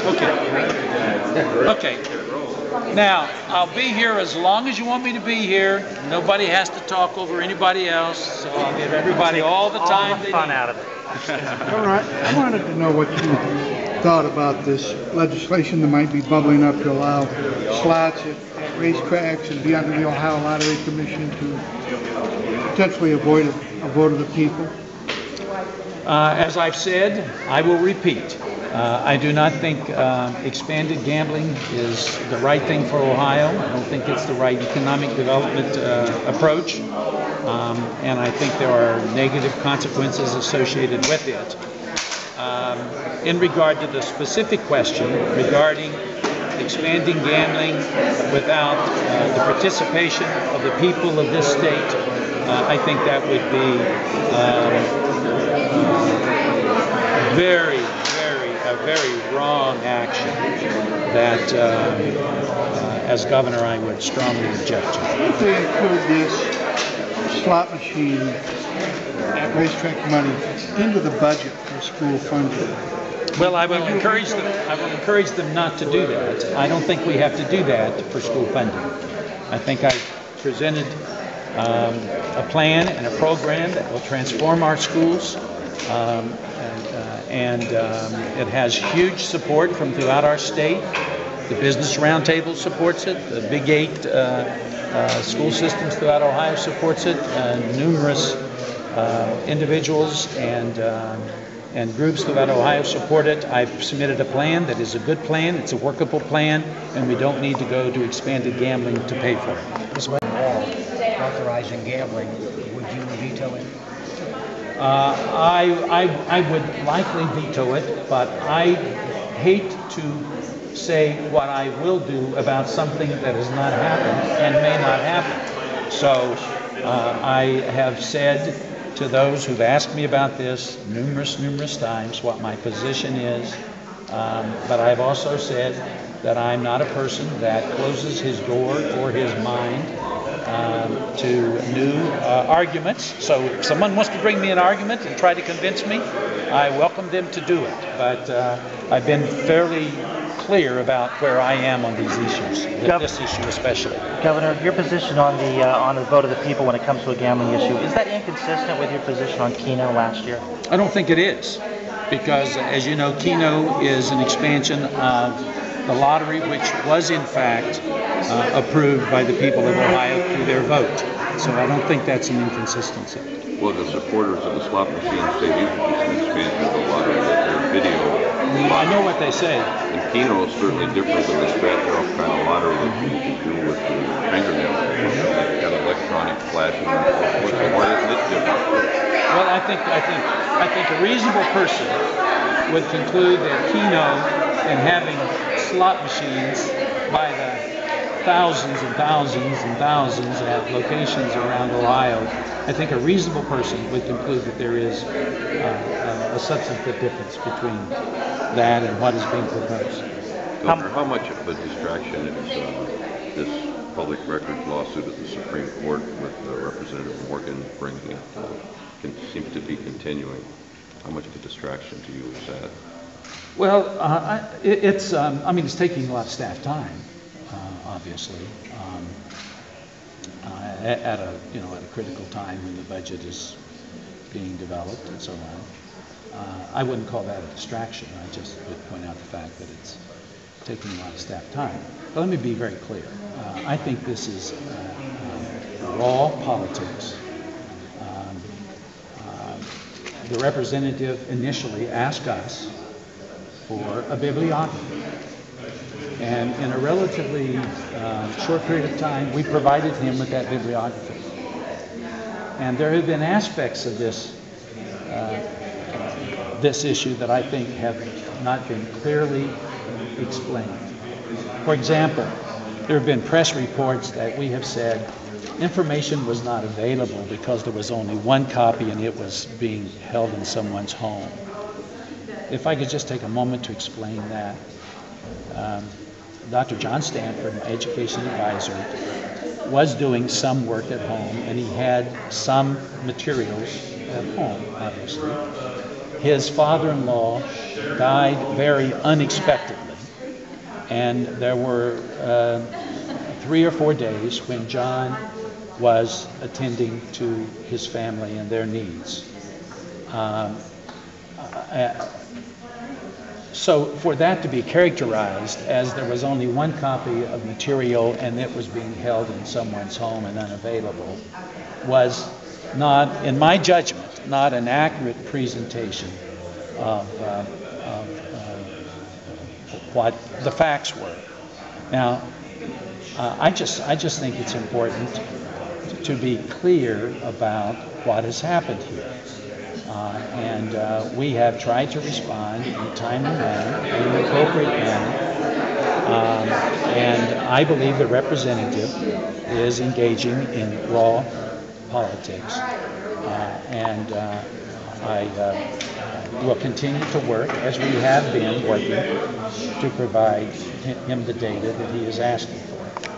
Okay. Okay. Now, I'll be here as long as you want me to be here. Nobody has to talk over anybody else, so I'll give everybody all the time they need. Fun out of it. All right. I wanted to know what you thought about this legislation that might be bubbling up to allow slots at racetracks and be under the Ohio Lottery Commission to potentially avoid a vote of the people. As I've said, I will repeat. I do not think expanded gambling is the right thing for Ohio. I don't think it's the right economic development approach. And I think there are negative consequences associated with it. In regard to the specific question regarding expanding gambling without the participation of the people of this state, I think that would be a very wrong action that, as governor, I would strongly object to. If they include this slot machine at racetrack money into the budget for school funding, well, I will encourage them not to do that. I don't think we have to do that for school funding. I think I presented a plan and a program that will transform our schools. It has huge support from throughout our state. The Business Roundtable supports it. The Big 8 school systems throughout Ohio supports it. Numerous individuals and groups throughout Ohio support it. I've submitted a plan that is a good plan. It's a workable plan, and we don't need to go to expanded gambling to pay for it. This law authorizing gambling, would you veto it? I would likely veto it, but I hate to say what I will do about something that has not happened and may not happen. So I have said to those who've asked me about this numerous times what my position is, but I've also said that I'm not a person that closes his door or his mind to new arguments. So if someone wants to bring me an argument and try to convince me, I welcome them to do it. But I've been fairly clear about where I am on these issues, this issue especially. Governor, your position on the vote of the people when it comes to a gambling issue, is that inconsistent with your position on Keno last year? I don't think it is, because as you know, Keno is an expansion of the lottery, which was in fact approved by the people of Ohio through their vote. So I don't think that's an inconsistency. Well, the supporters of the slot machines say these are just an expansion of the lottery, that they're video. I know what they say. And Keno is certainly different than the scratch-off kind of lottery that you can do with the fingernail. It's got electronic flashing and so forth. So why isn't it different? Well, I think a reasonable person would conclude that Keno and having slot machines by the thousands and thousands and thousands at locations around Ohio, I think a reasonable person would conclude that there is a substantive difference between that and what is being proposed. Governor, how much of a distraction is this public records lawsuit at the Supreme Court with Representative Morgan bringing it seems to be continuing? How much of a distraction to you is that? Well, it's taking a lot of staff time, obviously, at a critical time when the budget is being developed and so on. I wouldn't call that a distraction. I just would point out the fact that it's taking a lot of staff time. But let me be very clear. I think this is raw politics. The representative initially asked us for a bibliography. And in a relatively short period of time, we provided him with that bibliography. And there have been aspects of this issue that I think have not been clearly explained. For example, there have been press reports that we have said information was not available because there was only one copy and it was being held in someone's home. If I could just take a moment to explain that. Dr. John Stanford, my education advisor, was doing some work at home, and he had some materials at home, obviously. His father-in-law died very unexpectedly, And there were 3 or 4 days when John was attending to his family and their needs. So for that to be characterized as there was only one copy of material and it was being held in someone's home and unavailable was not, in my judgment, not an accurate presentation of what the facts were. Now, I just think it's important to be clear about what has happened here. And we have tried to respond in a timely manner, in an appropriate manner. And I believe the representative is engaging in raw politics. And I will continue to work, as we have been working, to provide him the data that he is asking.